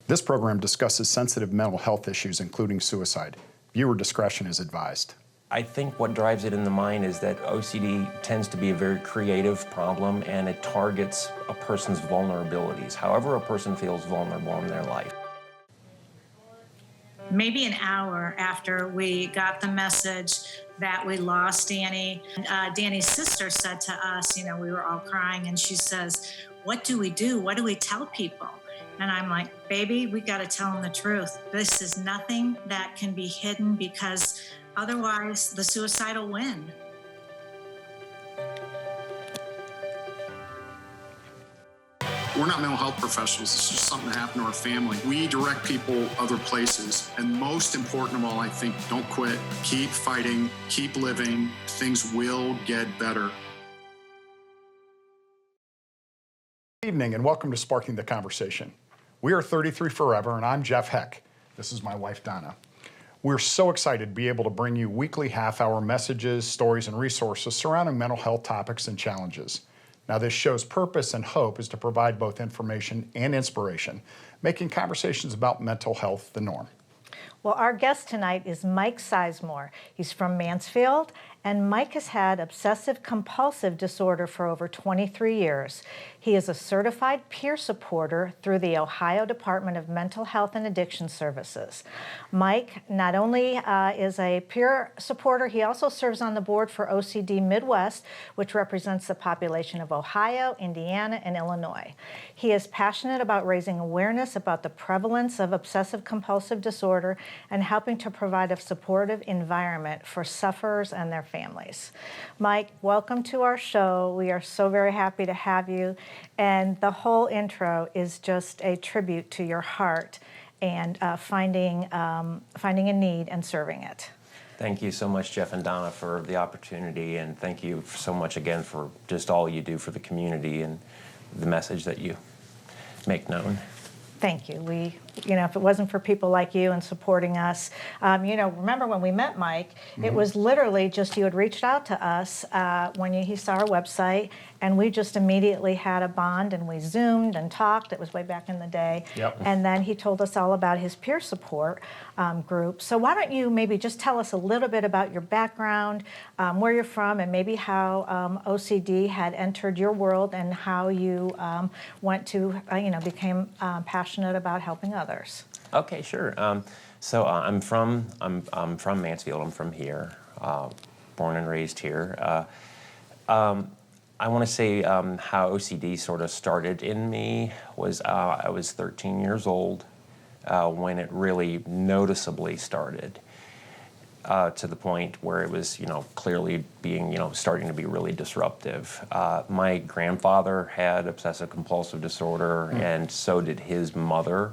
This program discusses sensitive mental health issues, including suicide. Viewer discretion is advised. I think what drives it in the mind is that OCD tends to be a very creative problem, and it targets a person's vulnerabilities, however a person feels vulnerable in their life. Maybe an hour after we got the message that we lost Danny, Danny's sister said to us, we were all crying, and she says, "What do we do? What do we tell people?" And I'm like, "Baby, we got to tell them the truth. This is nothing that can be hidden, because otherwise the suicide will win." We're not mental health professionals. It's just something that happened to our family. We direct people other places. And most important of all, I think, don't quit. Keep fighting. Keep living. Things will get better. Good evening and welcome to Sparking the Conversation. We are 33 Forever and I'm Jeff Heck. This is my wife, Donna. We're so excited to be able to bring you weekly half-hour messages, stories, and resources surrounding mental health topics and challenges. Now, this show's purpose and hope is to provide both information and inspiration, making conversations about mental health the norm. Well, our guest tonight is Mike Sizemore. He's from Mansfield, and Mike has had obsessive-compulsive disorder for over 23 years. He is a certified peer supporter through the Ohio Department of Mental Health and Addiction Services. Mike not only is a peer supporter, he also serves on the board for OCD Midwest, which represents the population of Ohio, Indiana, and Illinois. He is passionate about raising awareness about the prevalence of obsessive-compulsive disorder and helping to provide a supportive environment for sufferers and their families. Mike, welcome to our show. We are so very happy to have you. And the whole intro is just a tribute to your heart and finding a need and serving it. Thank you so much, Jeff and Donna, for the opportunity, and thank you so much again for just all you do for the community and the message that you make known. Thank you. If it wasn't for people like you and supporting us, remember when we met Mike, it was literally just you had reached out to us when he saw our website, and we just immediately had a bond, and we Zoomed and talked. It was way back in the day. Yep. And then he told us all about his peer support group. So why don't you maybe just tell us a little bit about your background, where you're from, and maybe how OCD had entered your world and how you went to, became passionate about helping others. Okay, sure. So I'm from Mansfield. I'm from here, born and raised here. I want to say how OCD sort of started in me was I was 13 years old when it really noticeably started to the point where it was, clearly being, starting to be really disruptive. My grandfather had obsessive compulsive disorder, and so did his mother.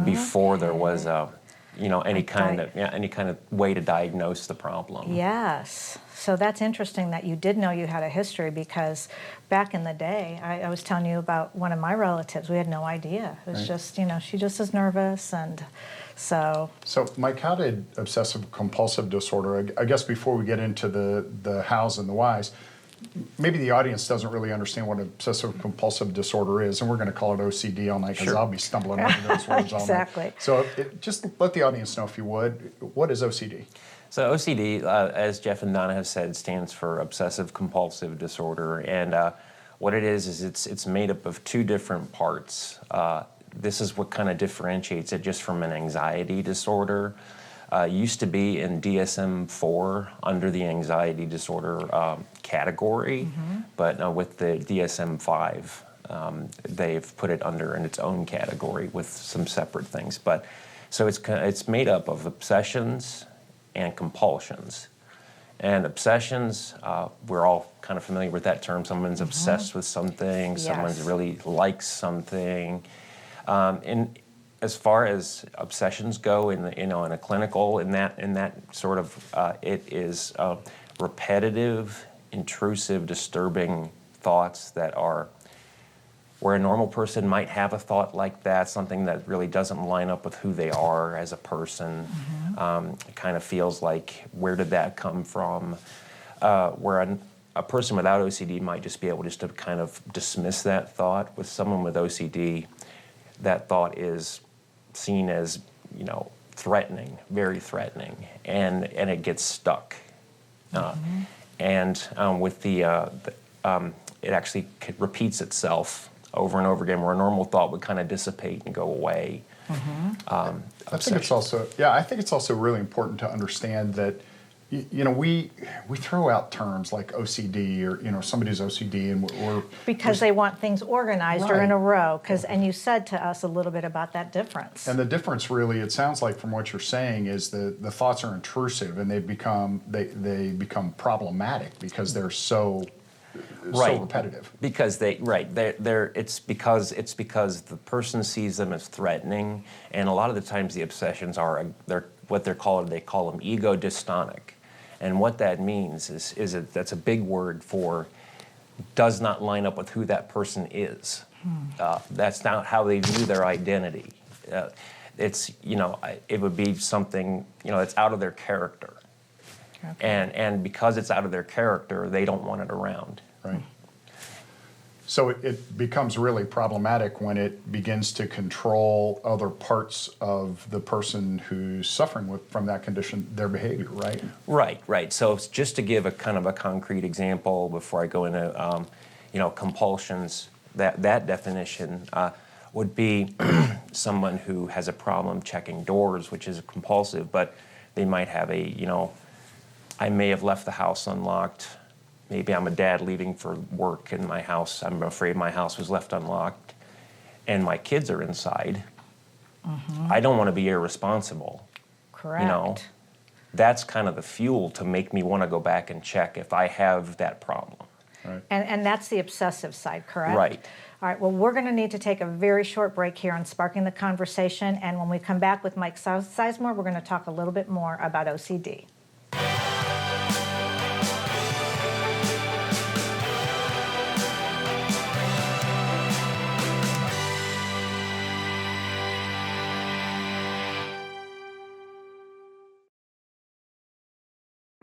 Before there was any kind of way to diagnose the problem. Yes. So that's interesting that you did know you had a history, because back in the day, I was telling you about one of my relatives. We had no idea. It was just, she just is nervous, and so. So Mike, how did obsessive compulsive disorder, I guess before we get into the hows and the whys, maybe the audience doesn't really understand what obsessive compulsive disorder is, and we're going to call it OCD all night because I'll be stumbling over those words all night. Exactly. So just let the audience know, if you would, what is OCD? So OCD, as Jeff and Donna have said, stands for obsessive compulsive disorder, and what it is it's made up of two different parts. This is what kind of differentiates it just from an anxiety disorder. Used to be in DSM-4 under the anxiety disorder category, but with the DSM-5, they've put it under in its own category with some separate things. But so it's made up of obsessions and compulsions. And obsessions, we're all kind of familiar with that term. Someone's obsessed with something. Yes. Someone's really likes something. And as far as obsessions go, in a clinical, in that sort of, it is repetitive, intrusive, disturbing thoughts that are where a normal person might have a thought like that, something that really doesn't line up with who they are as a person. It kind of feels like, where did that come from? Where a person without OCD might just be able just to kind of dismiss that thought. With someone with OCD, that thought is seen as, threatening, very threatening, and it gets stuck. And with it actually repeats itself over and over again, where a normal thought would kind of dissipate and go away. I think it's also really important to understand that we throw out terms like OCD or somebody's OCD, and because they want things organized or in a Right. row. And you said to us a little bit about that difference. And the difference really, it sounds like from what you're saying, is the thoughts are intrusive and they become problematic because they're so repetitive. Because it's because the person sees them as threatening, and a lot of the times the obsessions they call them ego dystonic. And what that means is that's a big word for does not line up with who that person is. That's not how they view their identity. It would be something, that's out of their character. Okay. And because it's out of their character, they don't want it around. Right. So it becomes really problematic when it begins to control other parts of the person who's suffering from that condition, their behavior, right? Right. So just to give a kind of a concrete example before I go into, compulsions, that definition would be someone who has a problem checking doors, which is compulsive, but they might have I may have left the house unlocked. Maybe I'm a dad leaving for work in my house. I'm afraid my house was left unlocked and my kids are inside. I don't want to be irresponsible. Correct. That's kind of the fuel to make me want to go back and check if I have that problem. Right. And that's the obsessive side, correct? Right. All right, well, we're going to need to take a very short break here on Sparking the Conversation. And when we come back with Mike Sizemore, we're going to talk a little bit more about OCD.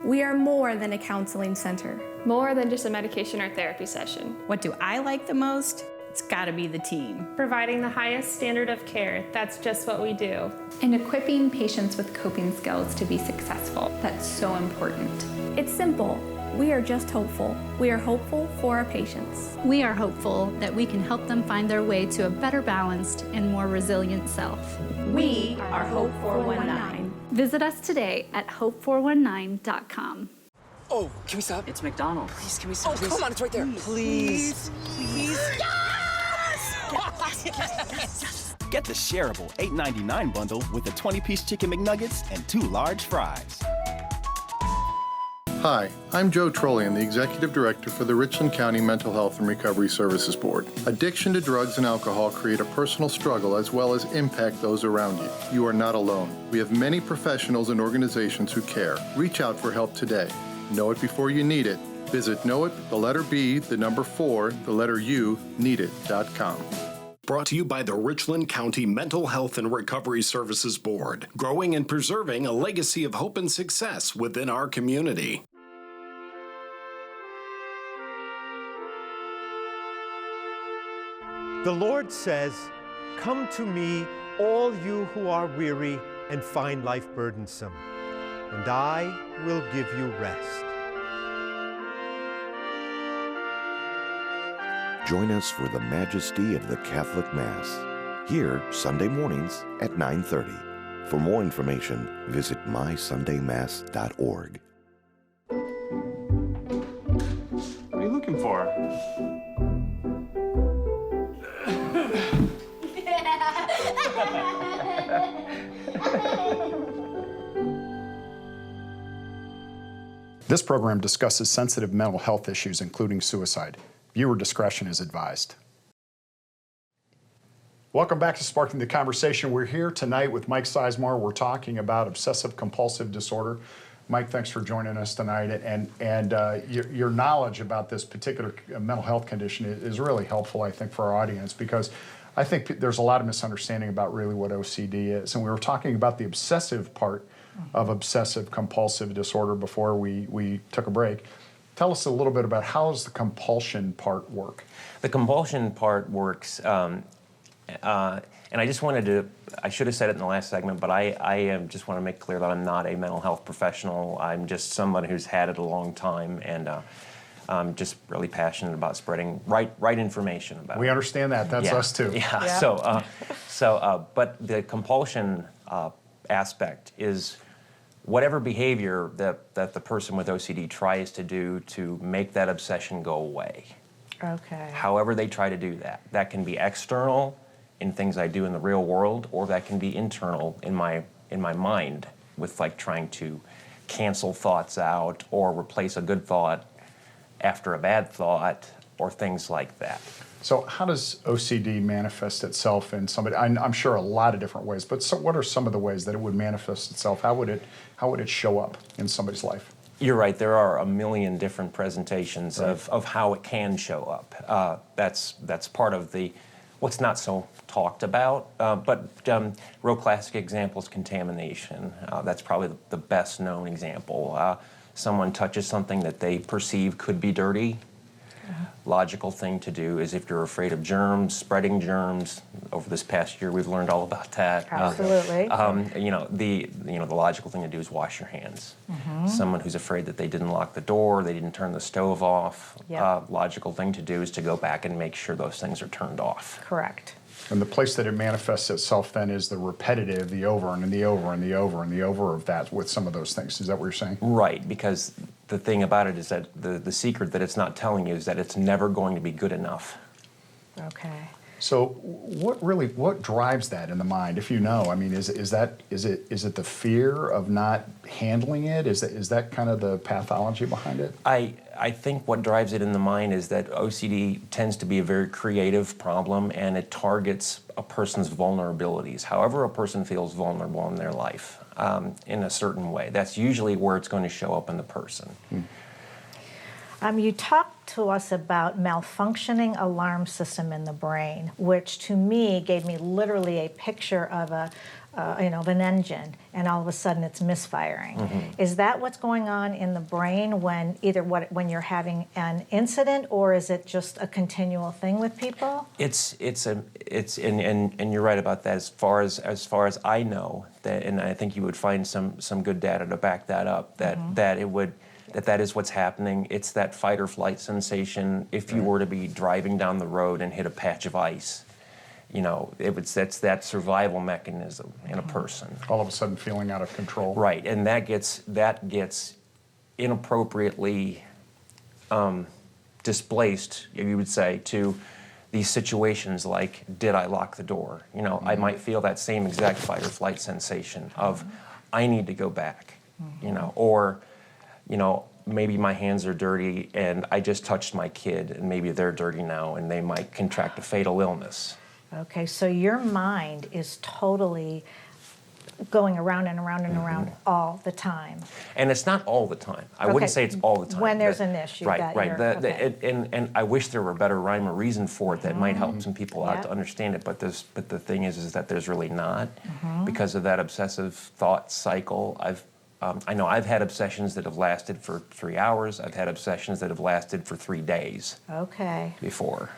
We are more than a counseling center. More than just a medication or therapy session. What do I like the most? It's gotta be the team. Providing the highest standard of care, that's just what we do. And equipping patients with coping skills to be successful. That's so important. It's simple. We are just hopeful. We are hopeful for our patients. We are hopeful that we can help them find their way to a better balanced and more resilient self. We are Hope 419. Visit us today at hope419.com. Oh, can we stop? It's McDonald's. Please, can we stop? Oh, come on, it's right there. Please. Yes! Get the shareable $8.99 bundle with a 20-piece chicken McNuggets and 2 large fries. Hi, I'm Joe Trollian, the Executive Director for the Richland County Mental Health and Recovery Services Board. Addiction to drugs and alcohol create a personal struggle as well as impact those around you. You are not alone. We have many professionals and organizations who care. Reach out for help today. Know it before you need it. Visit Know It, the letter B, the number 4, the letter U, needit.com. Brought to you by the Richland County Mental Health and Recovery Services Board, growing and preserving a legacy of hope and success within our community. The Lord says, "Come to me, all you who are weary and find life burdensome, and I will give you rest." Join us for the majesty of the Catholic Mass, here Sunday mornings at 9:30. For more information, visit mysundaymass.org. What are you looking for? This program discusses sensitive mental health issues, including suicide. Viewer discretion is advised. Welcome back to Sparking the Conversation. We're here tonight with Mike Sizemore. We're talking about obsessive compulsive disorder. Mike, thanks for joining us tonight. And your knowledge about this particular mental health condition is really helpful, I think, for our audience, because I think there's a lot of misunderstanding about really what OCD is. And we were talking about the obsessive part of obsessive compulsive disorder before we took a break. Tell us a little bit about how does the compulsion part work? The compulsion part works, and And I just wanted to, I should have said it in the last segment, but I just want to make clear that I'm not a mental health professional. I'm just someone who's had it a long time, and I'm just really passionate about spreading right information about it. We understand that. That's us too. Yeah. But the compulsion aspect is whatever behavior that the person with OCD tries to do to make that obsession go away. Okay. However they try to do that. That can be external in things I do in the real world, or that can be internal in my mind with like trying to cancel thoughts out or replace a good thought after a bad thought or things like that. So how does OCD manifest itself in somebody? I'm sure a lot of different ways, but what are some of the ways that it would manifest itself? How would it show up in somebody's life? You're right. There are a million different presentations of how it can show up. That's part of the what's not so talked about. But real classic example is contamination. That's probably the best known example. Someone touches something that they perceive could be dirty. Logical thing to do is, if you're afraid of germs, spreading germs. Over this past year, we've learned all about that. Absolutely. The logical thing to do is wash your hands. Someone who's afraid that they didn't lock the door, they didn't turn the stove off. Logical thing to do is to go back and make sure those things are turned off. Correct. And the place that it manifests itself then is the repetitive, the over and the over and the over and the over of that with some of those things. Is that what you're saying? Right, because the thing about it is that the secret that it's not telling you is that it's never going to be good enough. Okay. So what drives that in the mind, if you know? I mean, is it the fear of not handling it? Is that kind of the pathology behind it? I think what drives it in the mind is that OCD tends to be a very creative problem, and it targets a person's vulnerabilities. However a person feels vulnerable in their life, in a certain way, that's usually where it's going to show up in the person. You talked to us about malfunctioning alarm system in the brain, which to me gave me literally a picture of of an engine, and all of a sudden it's misfiring. Is that what's going on in the brain when when you're having an incident, or is it just a continual thing with people? And you're right about that. As far as I know, and I think you would find some good data to back that up. That is what's happening. It's that fight or flight sensation. If you were to be driving down the road and hit a patch of ice, that's that survival mechanism in a person. All of a sudden feeling out of control. Right, and that gets inappropriately displaced, you would say, to these situations like, did I lock the door? I might feel that same exact fight or flight sensation of, I need to go back, or maybe my hands are dirty and I just touched my kid and maybe they're dirty now and they might contract a fatal illness. Okay, so your mind is totally going around and around and around all the time. And it's not all the time. I wouldn't say it's all the time. When there's an issue. Right. Okay. And I wish there were a better rhyme or reason for it that might help some people out to understand it. But the thing is that there's really not, because of that obsessive thought cycle. I know I've had obsessions that have lasted for 3 hours. I've had obsessions that have lasted for 3 days. Okay. Before.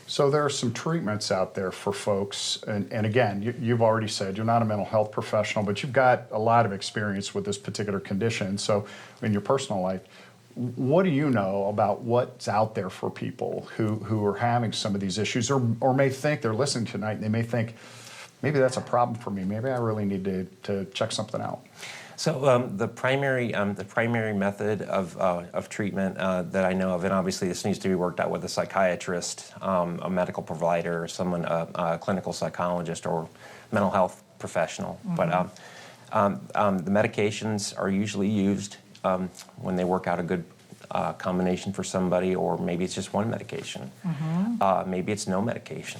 So there are some treatments out there for folks, and again, you've already said you're not a mental health professional, but you've got a lot of experience with this particular condition. So in your personal life, what do you know about what's out there for people who are having some of these issues, or may think they're listening tonight and they may think, maybe that's a problem for me, maybe I really need to check something out? So the primary method of treatment that I know of, and obviously this needs to be worked out with a psychiatrist, a medical provider, someone, a clinical psychologist, or mental health professional. But the medications are usually used when they work out a good combination for somebody, or maybe it's just one medication. Maybe it's no medication.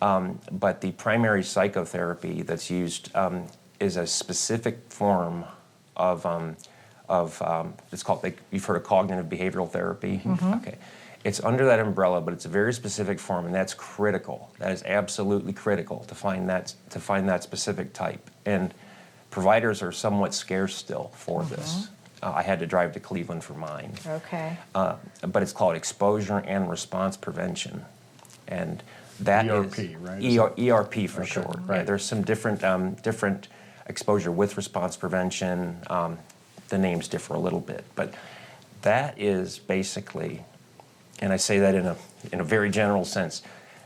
But the primary psychotherapy that's used is a specific form of it's called, you've heard of cognitive behavioral therapy? Okay. It's under that umbrella, but it's a very specific form, and that's critical. That is absolutely critical to find that specific type. And providers are somewhat scarce still for this. I had to drive to Cleveland for mine. Okay. But it's called exposure and response prevention. And That ERP, is right? ERP for sure. right. Yeah, there's some different exposure with response prevention. The names differ a little bit, but that is basically, and I say that in a very general sense,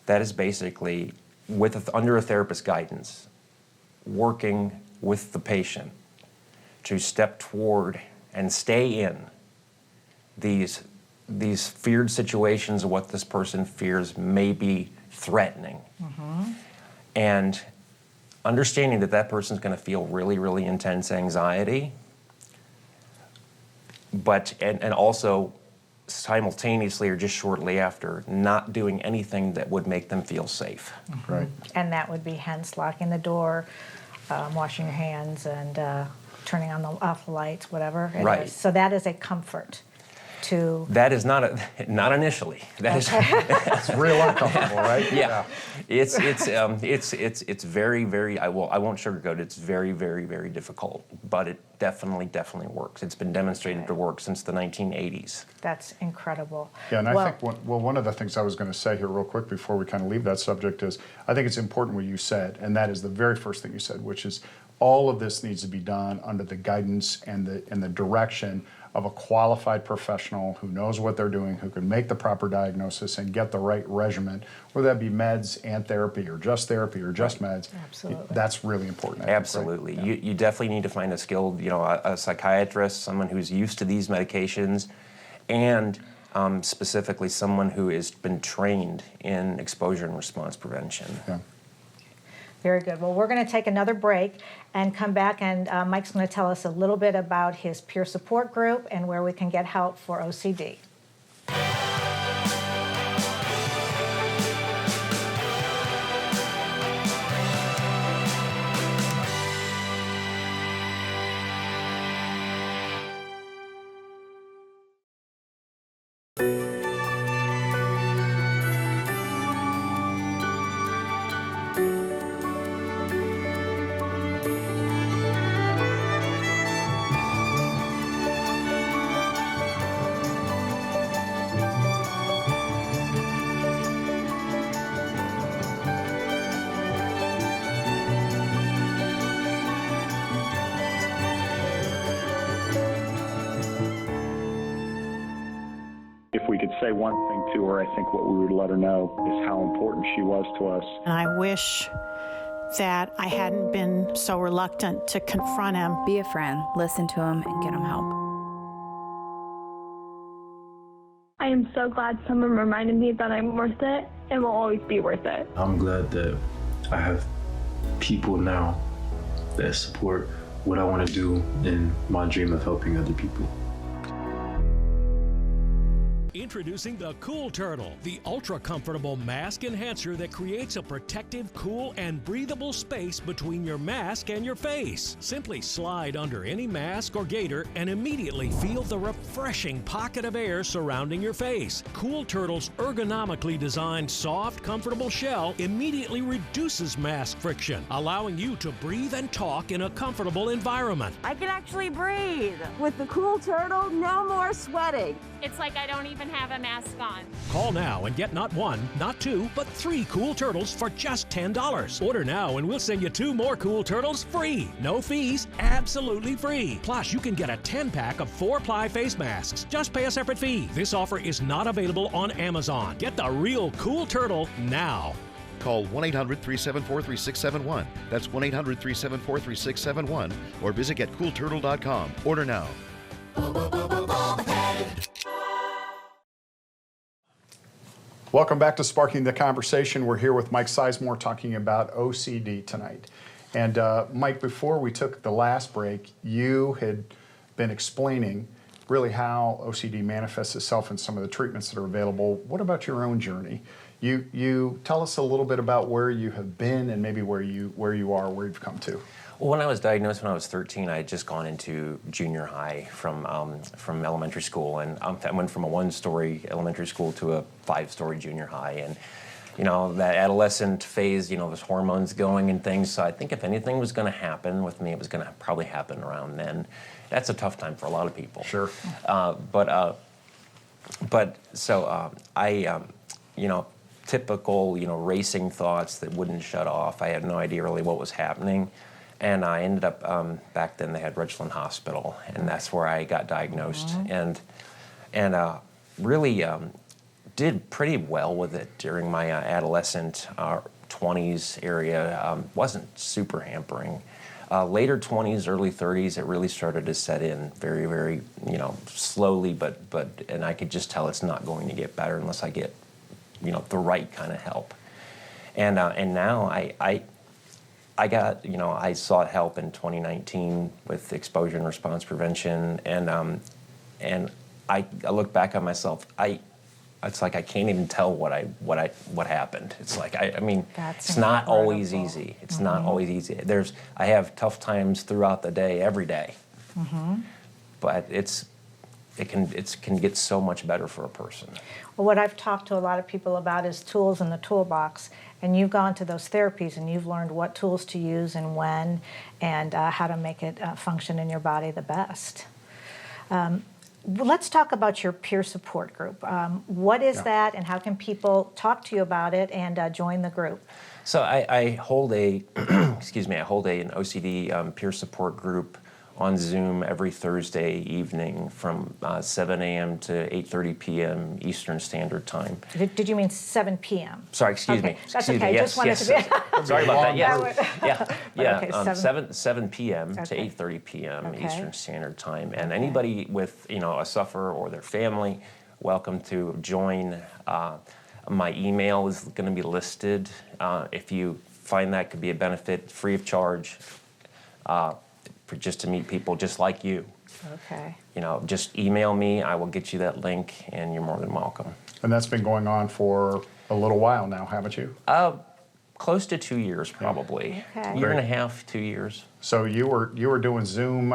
that is basically under a therapist's guidance, working with the patient to step toward and stay in these feared situations of what this person fears may be threatening. And understanding that that person's going to feel really, really intense anxiety, but and also simultaneously or just shortly after, not doing anything that would make them feel safe. Right. And that would be hence locking the door, washing your hands, and turning on off the lights, whatever it Right. is. So that is a comfort to. That is not initially. That is It's real uncomfortable, right? Yeah. It's very, very, I won't sugarcoat it, it's very, very, very difficult, but it definitely works. It's been demonstrated to work since the 1980s. That's incredible. Yeah, and I think one of the things I was going to say here real quick before we kind of leave that subject is I think it's important what you said, and that is the very first thing you said, which is all of this needs to be done under the guidance and the direction of a qualified professional who knows what they're doing, who can make the proper diagnosis and get the right regimen, whether that be meds and therapy or just meds. Absolutely. That's really important. I think, Absolutely. right? Yeah. You definitely need to find a skilled, a psychiatrist, someone who's used to these medications, and specifically someone who has been trained in exposure and response prevention. Yeah. Very good. Well, we're going to take another break and come back, and Mike's going to tell us a little bit about his peer support group and where we can get help for OCD. If we could say one thing to her, I think what we would let her know is how important she was to us. And I wish that I hadn't been so reluctant to confront him. Be a friend, listen to him, and get him help. I am so glad someone reminded me that I'm worth it and will always be worth it. I'm glad that I have people now that support what I want to do in my dream of helping other people. Introducing the Cool Turtle, the ultra-comfortable mask enhancer that creates a protective, cool, and breathable space between your mask and your face. Simply slide under any mask or gaiter and immediately feel the refreshing pocket of air surrounding your face. Cool Turtle's ergonomically designed, soft, comfortable shell immediately reduces mask friction, allowing you to breathe and talk in a comfortable environment. I can actually breathe. With the Cool Turtle, no more sweating. It's like I don't even have a mask on. Call now and get not one, not two, but 3 Cool Turtles for just $10. Order now and we'll send you 2 more Cool Turtles free. No fees, absolutely free. Plus, you can get a 10-pack of 4-ply face masks. Just pay a separate fee. This offer is not available on Amazon. Get the real Cool Turtle now. Call 1-800-374-3671. That's 1-800-374-3671. Or visit getcoolturtle.com. Order now. Welcome back to Sparking the Conversation. We're here with Mike Sizemore talking about OCD tonight. And Mike, before we took the last break, you had been explaining really how OCD manifests itself in some of the treatments that are available. What about your own journey? You tell us a little bit about where you have been and maybe where you are, where you've come to. Well, when I was diagnosed when I was 13, I had just gone into junior high from elementary school, and I went from a 1-story elementary school to a 5-story junior high, and that adolescent phase, there's hormones going and things. So I think if anything was going to happen with me, it was going to probably happen around then. That's a tough time for a lot of people. typical, racing thoughts that wouldn't shut off. I had no idea really what was happening. And I ended up, back then they had Richland Hospital, and that's where I got diagnosed. And really did pretty well with it during my adolescent 20s area. Wasn't super hampering. Later 20s, early 30s, it really started to set in very, very, slowly, and I could just tell it's not going to get better unless I get, the right kind of help. And now I got, I sought help in 2019 with exposure and response prevention, and I look back on myself. It's like I can't even tell what happened. It's like it's not always easy. It's not always easy. I have tough times throughout the day, every day. But it can get so much better for a person. Well, what I've talked to a lot of people about is tools in the toolbox, and you've gone to those therapies and you've learned what tools to use and when, and how to make it function in your body the best. Let's talk about your peer support group. What is that, and how can people talk to you about it and join the group? So I hold an OCD peer support group on Zoom every Thursday evening from 7 a.m. to 8:30 p.m. Eastern Standard Time. Did you mean 7 p.m.? Sorry, excuse me. That's okay. Yes, Just wanted to be. Sorry about that. Yes. Yeah. Okay, 7 p.m. to Okay. 8:30 p.m. Okay. Eastern Standard Time, and anybody with a sufferer or their family, welcome to join. My email is going to be listed. If you find that could be a benefit, free of charge. Just to meet people just like you. Okay. Just email me. I will get you that link, and you're more than welcome. And that's been going on for a little while now, haven't you? Close to 2 years, probably. Okay. Year and a half, 2 years. So you were doing Zoom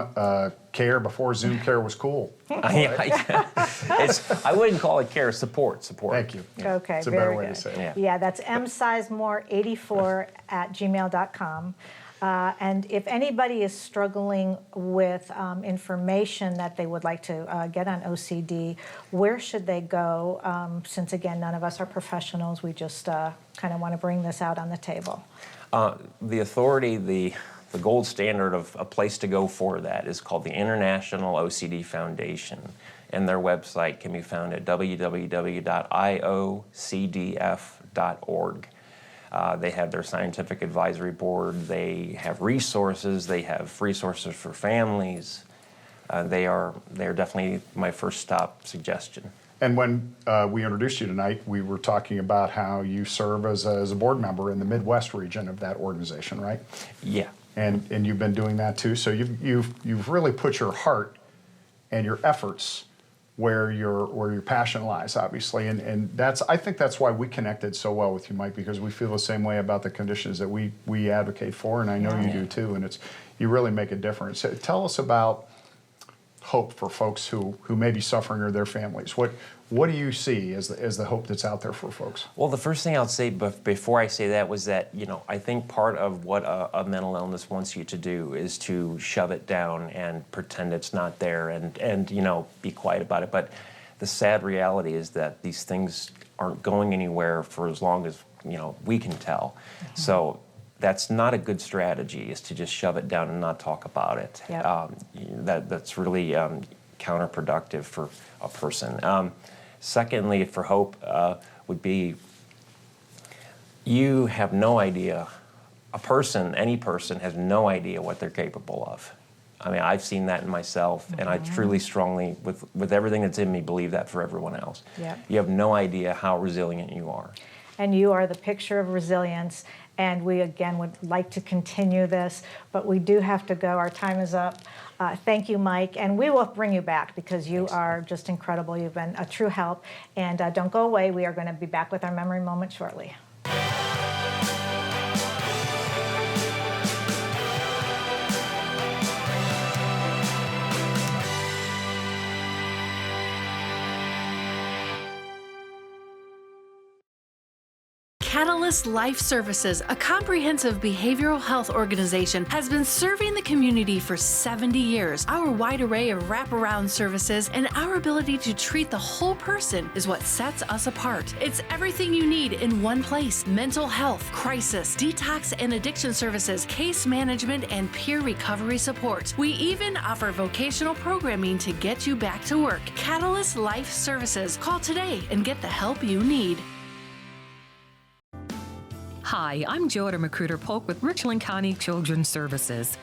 care before Zoom care was cool. I wouldn't call it care, support. Thank you. Okay, It's a very better way good. to say it. Yeah, that's msizemore84@gmail.com. And if anybody is struggling with information that they would like to get on OCD, where should they go? Since, again, none of us are professionals, we just kind of want to bring this out on the table. The authority, the gold standard of a place to go for that is called the International OCD Foundation. And their website can be found at www.iocdf.org. They have their scientific advisory board. They have resources. They have resources for families. They are definitely my first stop suggestion. And when we introduced you tonight, we were talking about how you serve as a board member in the Midwest region of that organization, right? Yeah. And you've been doing that too. So you've really put your heart and your efforts where your passion lies, obviously, and I think that's why we connected so well with you, Mike, because we feel the same way about the conditions that we advocate for, and I know you do too. And you really make a difference. Tell us about hope for folks who may be suffering or their families. What do you see as the hope that's out there for folks? Well, the first thing I'll say before I say that was that, I think part of what a mental illness wants you to do is to shove it down and pretend it's not there and be quiet about it. But the sad reality is that these things aren't going anywhere for as long as, we can tell. Mm-hmm. So that's not a good strategy, is to just shove it down and not talk about it. Yep. That's really counterproductive for a person. Secondly, for hope would be, you have no idea, any person has no idea what they're capable of. I mean, I've seen that in myself, and I truly strongly, with everything that's in me, believe that for everyone else. Yep. You have no idea how resilient you are. And you are the picture of resilience, and we, again, would like to continue this, but we do have to go. Our time is up. Thank you, Mike, and we will bring you back because you are just incredible. You've been a true help, and don't go away. We are going to be back with our memory moment shortly. Catalyst Life Services, a comprehensive behavioral health organization, has been serving the community for 70 years. Our wide array of wraparound services and our ability to treat the whole person is what sets us apart. It's everything you need in one place: mental health, crisis, detox and addiction services, case management, and peer recovery support. We even offer vocational programming to get you back to work. Catalyst Life Services. Call today and get the help you need. Hi, I'm Joda Magruder-Polk with Richland County Children's Services.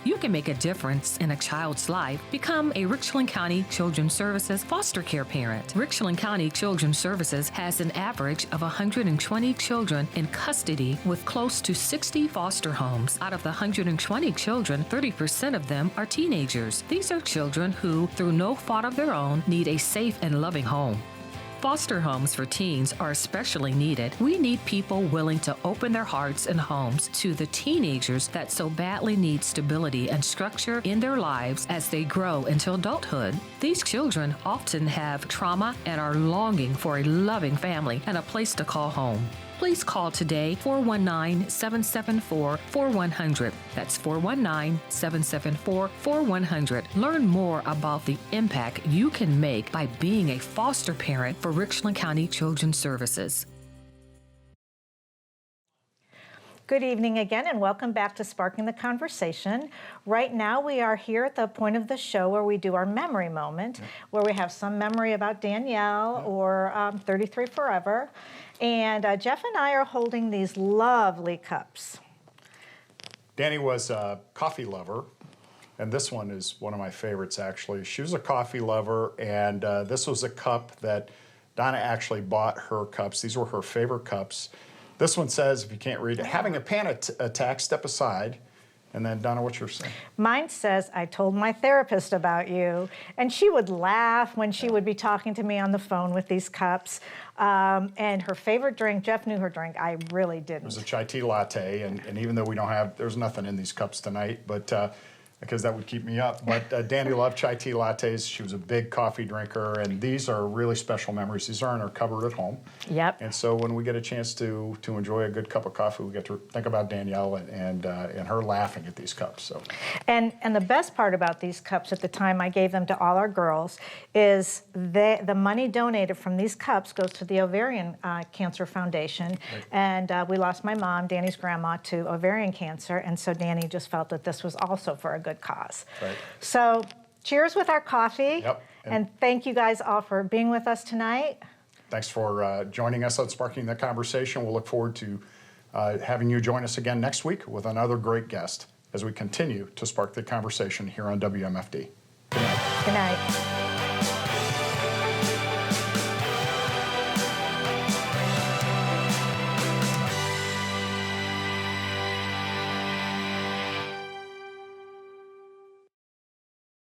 You can make a difference in a child's life. Become a Richland County Children's Services foster care parent. Richland County Children's Services has an average of 120 children in custody with close to 60 foster homes. Out of the 120 children, 30% of them are teenagers. These are children who, through no fault of their own, need a safe and loving home. Foster homes for teens are especially needed. We need people willing to open their hearts and homes to the teenagers that so badly need stability and structure in their lives as they grow into adulthood. These children often have trauma and are longing for a loving family and a place to call home. Please call today, 419-774-4100. That's 419-774-4100. Learn more about the impact you can make by being a foster parent for Richland County Children's Services. Good evening again, and welcome back to Sparking the Conversation. Right now we are here at the point of the show where we do our memory moment, where we have some memory about Danielle or 33 Forever. And Jeff and I are holding these lovely cups. Danny was a coffee lover, and this one is one of my favorites, actually. She was a coffee lover, and this was a cup that Donna actually bought her cups. These were her favorite cups. This one says, if you can't read it, having a panic attack, step aside. And then, Donna, what's yours saying? Mine says, I told my therapist about you. And she would laugh when she would be talking to me on the phone with these cups. And her favorite drink, Jeff knew her drink, I really didn't. It was a chai tea latte. And even though we don't have, there's nothing in these cups tonight, but because that would keep me up. But Danny loved chai tea lattes. She was a big coffee drinker. And these are really special memories. These are in our cupboard at home. Yep. And so when we get a chance to enjoy a good cup of coffee, we get to think about Danielle and her laughing at these cups. So. And the best part about these cups at the time I gave them to all our girls is the money donated from these cups goes to the Ovarian Cancer Foundation. Right. And we lost my mom, Danny's grandma, to ovarian cancer. And so Danny just felt that this was also for a good cause. Right. So cheers with our coffee. Yep. And thank you guys all for being with us tonight. Thanks for joining us on Sparking the Conversation. We'll look forward to having you join us again next week with another great guest as we continue to spark the conversation here on WMFD. Good night. Good night.